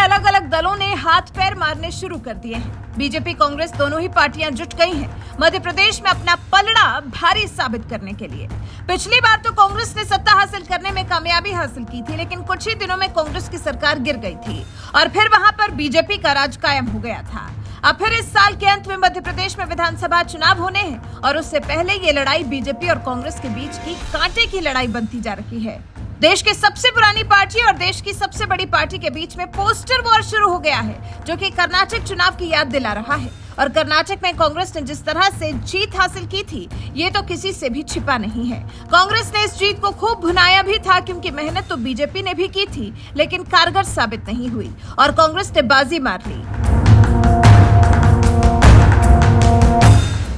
अलग अलग दलों ने हाथ पैर मारने शुरू कर दिए हैं। बीजेपी कांग्रेस दोनों ही पार्टियां जुट गई हैं मध्य प्रदेश में अपना पलड़ा भारी साबित करने के लिए। पिछली बार तो कांग्रेस ने सत्ता हासिल करने में कामयाबी हासिल की थी, लेकिन कुछ ही दिनों में कांग्रेस की सरकार गिर गई थी और फिर वहां पर बीजेपी का राज कायम हो गया था। अब फिर इस साल के अंत में मध्य प्रदेश में विधानसभा चुनाव होने हैं और उससे पहले ये लड़ाई बीजेपी और कांग्रेस के बीच की कांटे की लड़ाई बनती जा रही है। देश की सबसे पुरानी पार्टी और देश की सबसे बड़ी पार्टी के बीच में पोस्टर वॉर शुरू हो गया है, जो कि कर्नाटक चुनाव की याद दिला रहा है। और कर्नाटक में कांग्रेस ने जिस तरह से जीत हासिल की थी, ये तो किसी से भी छिपा नहीं है। कांग्रेस ने इस जीत को खूब भुनाया भी था, क्योंकि मेहनत तो बीजेपी ने भी की थी, लेकिन कारगर साबित नहीं हुई और कांग्रेस ने बाजी मार ली।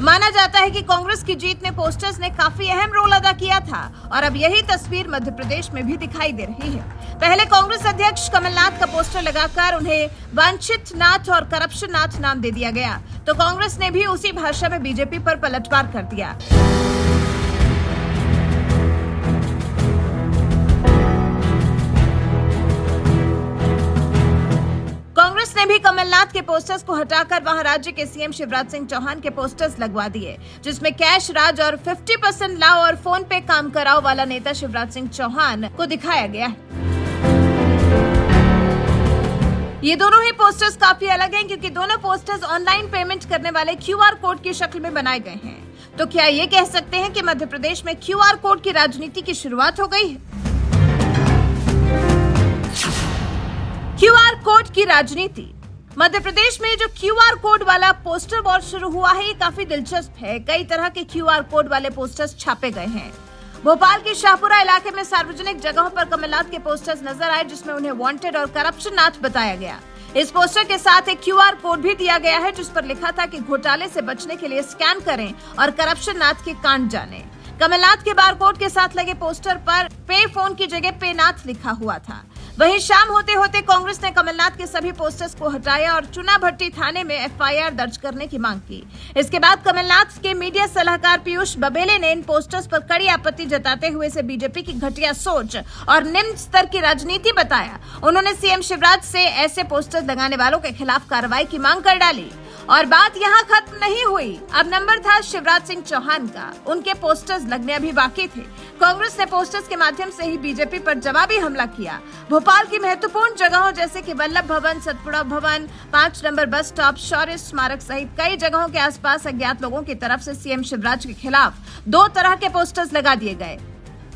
माना जाता है कि कांग्रेस की जीत में पोस्टर्स ने काफी अहम रोल अदा किया था और अब यही तस्वीर मध्य प्रदेश में भी दिखाई दे रही है। पहले कांग्रेस अध्यक्ष कमलनाथ का पोस्टर लगाकर उन्हें वांछित नाथ और करप्शन नाथ नाम दे दिया गया, तो कांग्रेस ने भी उसी भाषा में बीजेपी पर पलटवार कर दिया। कांग्रेस ने भी कमलनाथ के पोस्टर्स को हटाकर वहां राज्य के सीएम शिवराज सिंह चौहान के पोस्टर्स लगवा दिए, जिसमें कैश राज और 50% लाओ और फोन पे काम कराओ वाला नेता शिवराज सिंह चौहान को दिखाया गया है। ये दोनों ही पोस्टर्स काफी अलग हैं, क्योंकि दोनों पोस्टर्स ऑनलाइन पेमेंट करने वाले क्यूआर कोड की शक्ल में बनाए गए हैं। तो क्या ये कह सकते हैं कि मध्य प्रदेश में क्यूआर कोड की राजनीति की शुरुआत हो गई है? क्यूआर कोड की राजनीति मध्य प्रदेश में जो क्यूआर कोड वाला पोस्टर वॉर शुरू हुआ है, ये काफी दिलचस्प है। कई तरह के क्यूआर कोड वाले पोस्टर्स छापे गए हैं। भोपाल के शाहपुरा इलाके में सार्वजनिक जगहों पर कमलनाथ के पोस्टर्स नजर आए, जिसमें उन्हें वांटेड और करप्शन नाथ बताया गया। इस पोस्टर के साथ एक क्यूआर कोड भी दिया गया है, जिस पर लिखा था कि घोटाले से बचने के लिए स्कैन करें और करप्शन नाथ के कांड जानें। कमलनाथ के बारकोड के साथ लगे पोस्टर पर पे फोन की जगह पे नाथ लिखा हुआ था। वहीं शाम होते होते कांग्रेस ने कमलनाथ के सभी पोस्टर्स को हटाया और चुना भट्टी थाने में एफआईआर दर्ज करने की मांग की। इसके बाद कमलनाथ के मीडिया सलाहकार पीयूष बबेले ने इन पोस्टर्स पर कड़ी आपत्ति जताते हुए इसे बीजेपी की घटिया सोच और निम्न स्तर की राजनीति बताया। उन्होंने सीएम शिवराज से ऐसे पोस्टर्स लगाने वालों के खिलाफ कार्रवाई की मांग कर डाली। और बात यहाँ खत्म नहीं हुई। अब नंबर था शिवराज सिंह चौहान का। उनके पोस्टर्स लगने अभी बाकी थे। कांग्रेस ने पोस्टर्स के माध्यम से ही बीजेपी पर जवाबी हमला किया। भोपाल की महत्वपूर्ण जगहों जैसे कि वल्लभ भवन, सतपुड़ा भवन, 5 नंबर बस स्टॉप, शौर्य स्मारक सहित कई जगहों के आसपास अज्ञात लोगों की तरफ से सीएम शिवराज के खिलाफ 2 तरह के पोस्टर्स लगा दिए गए।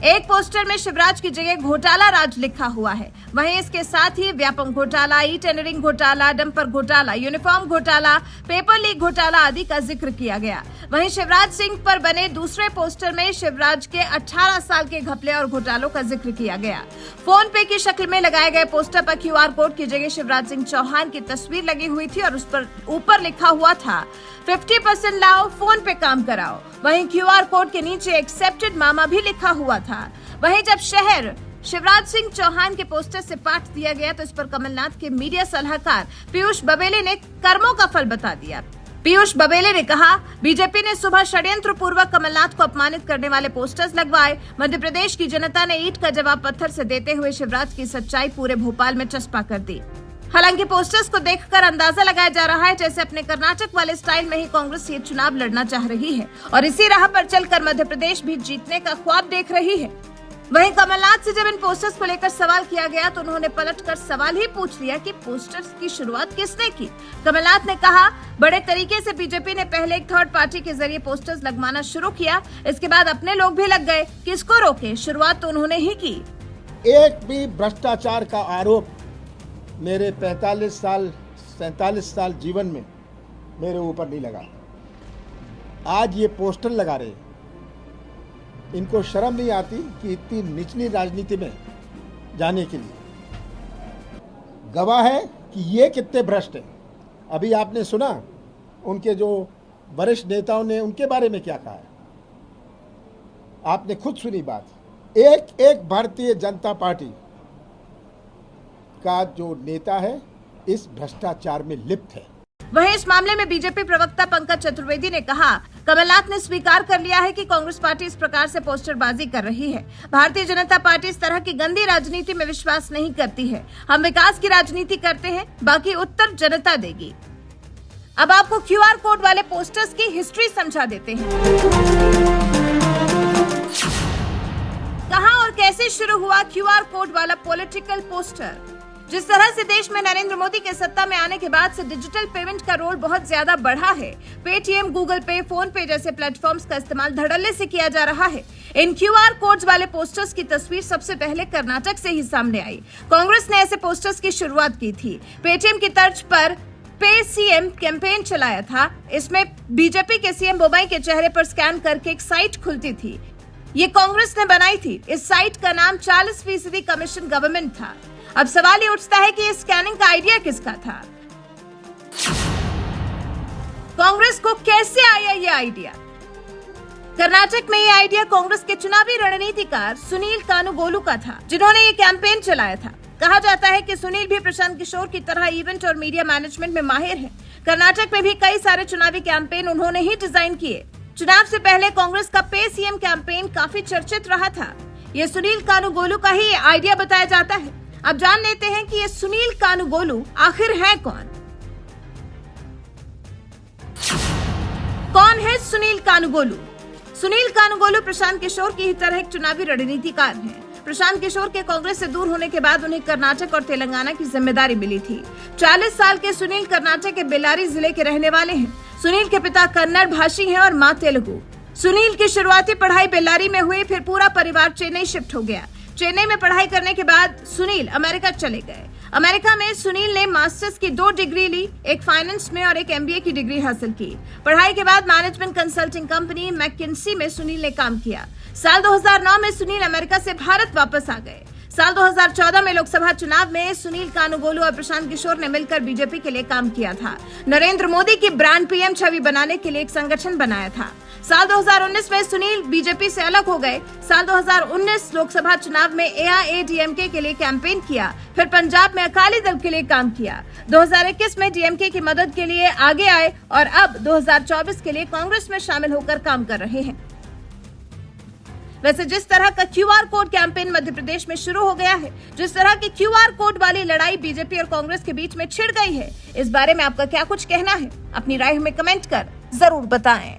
एक पोस्टर में शिवराज की जगह घोटाला राज लिखा हुआ है। वहीं इसके साथ ही व्यापम घोटाला, ई टेंडरिंग घोटाला, डंपर घोटाला, यूनिफॉर्म घोटाला, पेपर लीक घोटाला आदि का जिक्र किया गया। वहीं शिवराज सिंह पर बने दूसरे पोस्टर में शिवराज के 18 साल के घपले और घोटालों का जिक्र किया गया। फोन पे की शक्ल में लगाए गए पोस्टर पर क्यूआर कोड की जगह शिवराज सिंह चौहान की तस्वीर लगी हुई थी और उस पर ऊपर लिखा हुआ था 50% लाओ, फोन पे काम कराओ। वहीं क्यूआर कोड के नीचे एक्सेप्टेड मामा भी लिखा हुआ था। वहीं जब शहर शिवराज सिंह चौहान के पोस्टर से पाट दिया गया, तो इस पर कमलनाथ के मीडिया सलाहकार पीयूष बबेले ने कर्मों का फल बता दिया। पीयूष बबेले ने कहा, बीजेपी ने सुबह षड्यंत्र पूर्वक कमलनाथ को अपमानित करने वाले पोस्टर्स लगवाए। मध्य प्रदेश की जनता ने ईंट का जवाब पत्थर से देते हुए शिवराज की सच्चाई पूरे भोपाल में चस्पा कर दी। हालांकि पोस्टर्स को देखकर अंदाजा लगाया जा रहा है जैसे अपने कर्नाटक वाले स्टाइल में ही कांग्रेस ये चुनाव लड़ना चाह रही है और इसी राह पर चलकर मध्य प्रदेश भी जीतने का ख्वाब देख रही है। वहीं कमलनाथ से जब इन पोस्टर्स को लेकर सवाल किया गया, तो उन्होंने पलटकर सवाल ही पूछ लिया कि पोस्टर्स की शुरुआत किसने की। कमलनाथ ने कहा, बड़े तरीके से बीजेपी ने पहले एक थर्ड पार्टी के जरिए पोस्टर्स लगवाना शुरू किया, इसके बाद अपने लोग भी लग गए। किसको रोके, शुरुआत तो उन्होंने ही की। एक भी भ्रष्टाचार का आरोप मेरे 47 साल जीवन में मेरे ऊपर नहीं लगा। आज ये पोस्टर लगा रहे, इनको शर्म नहीं आती कि इतनी निचली राजनीति में जाने के लिए। गवाह है कि ये कितने भ्रष्ट हैं। अभी आपने सुना उनके जो वरिष्ठ नेताओं ने उनके बारे में क्या कहा है, आपने खुद सुनी बात। एक भारतीय जनता पार्टी का जो नेता है इस भ्रष्टाचार में लिप्त है। वहीं इस मामले में बीजेपी प्रवक्ता पंकज चतुर्वेदी ने कहा, कमलनाथ ने स्वीकार कर लिया है कि कांग्रेस पार्टी इस प्रकार से पोस्टरबाजी कर रही है। भारतीय जनता पार्टी इस तरह की गंदी राजनीति में विश्वास नहीं करती है। हम विकास की राजनीति करते हैं, बाकी उत्तर जनता देगी। अब आपको क्यूआर कोड वाले पोस्टर्स की हिस्ट्री समझा देते हैं। कहां और कैसे शुरू हुआ क्यूआर कोड वाला पॉलिटिकल पोस्टर? जिस तरह से देश में नरेंद्र मोदी के सत्ता में आने के बाद से डिजिटल पेमेंट का रोल बहुत ज्यादा बढ़ा है। पेटीएम, गूगल पे, फोन पे जैसे प्लेटफॉर्म्स का इस्तेमाल धड़ल्ले से किया जा रहा है। इन क्यूआर कोड्स वाले पोस्टर्स की तस्वीर सबसे पहले कर्नाटक से ही सामने आई। कांग्रेस ने ऐसे पोस्टर्स की शुरुआत की थी। पेटीएम की तर्ज पर पे सीएम कैंपेन चलाया था। इसमें बीजेपी के सीएम बोबाई के चेहरे पर स्कैन करके एक साइट खुलती थी। ये कांग्रेस ने बनाई थी। इस साइट का नाम 40% कमीशन गवर्नमेंट था। अब सवाल ये उठता है कि इस स्कैनिंग का आइडिया किसका था? कांग्रेस को कैसे आया ये आइडिया? कर्नाटक में ये आइडिया कांग्रेस के चुनावी रणनीतिकार सुनील कानुगोलू का था, जिन्होंने ये कैंपेन चलाया था। कहा जाता है कि सुनील भी प्रशांत किशोर की तरह इवेंट और मीडिया मैनेजमेंट में माहिर हैं। कर्नाटक में भी कई सारे चुनावी कैंपेन उन्होंने ही डिजाइन किए। चुनाव से पहले कांग्रेस का पे सीएम कैंपेन काफी चर्चित रहा था। ये सुनील कानुगोलू का ही आइडिया बताया जाता है। अब जान लेते हैं कि ये सुनील कानुगोलू आखिर है कौन? कौन है सुनील कानुगोलू? सुनील कानुगोलू प्रशांत किशोर की ही तरह एक चुनावी रणनीतिकार हैं। प्रशांत किशोर के कांग्रेस से दूर होने के बाद उन्हें कर्नाटक और तेलंगाना की जिम्मेदारी मिली थी। 40 साल के सुनील कर्नाटक के बेल्लारी जिले के रहने वाले हैं। सुनील के पिता कन्नड़ भाषी हैं और मां तेलुगु। सुनील की शुरुआती पढ़ाई बेल्लारी में हुई, फिर पूरा परिवार चेन्नई शिफ्ट हो गया। चेन्नई में पढ़ाई करने के बाद सुनील अमेरिका चले गए। अमेरिका में सुनील ने मास्टर्स की 2 डिग्री ली, एक फाइनेंस में और एक एमबीए की डिग्री हासिल की। पढ़ाई के बाद मैनेजमेंट कंसल्टिंग कंपनी मैकिन्सी में सुनील ने काम किया। साल 2009 में सुनील अमेरिका से भारत वापस आ गए। साल 2014 में लोकसभा चुनाव में सुनील कानुगोलू और प्रशांत किशोर ने मिलकर बीजेपी के लिए काम किया था। नरेंद्र मोदी की ब्रांड पीएम छवि बनाने के लिए एक संगठन बनाया था। साल 2019 में सुनील बीजेपी से अलग हो गए। साल 2019 लोकसभा चुनाव में एआईएडीएमके के लिए कैंपेन किया, फिर पंजाब में अकाली दल के लिए काम किया। 2021 में डीएमके की मदद के लिए आगे आए और अब 2024 के लिए कांग्रेस में शामिल होकर काम कर रहे हैं। वैसे जिस तरह का QR code campaign Madhya Pradesh में शुरू हो गया है, जिस तरह की क्यूआर कोड वाली लड़ाई बीजेपी और कांग्रेस के बीच में छिड़ गई है, इस बारे में आपका क्या कुछ कहना है? अपनी राय हमें कमेंट कर जरूर बताएं।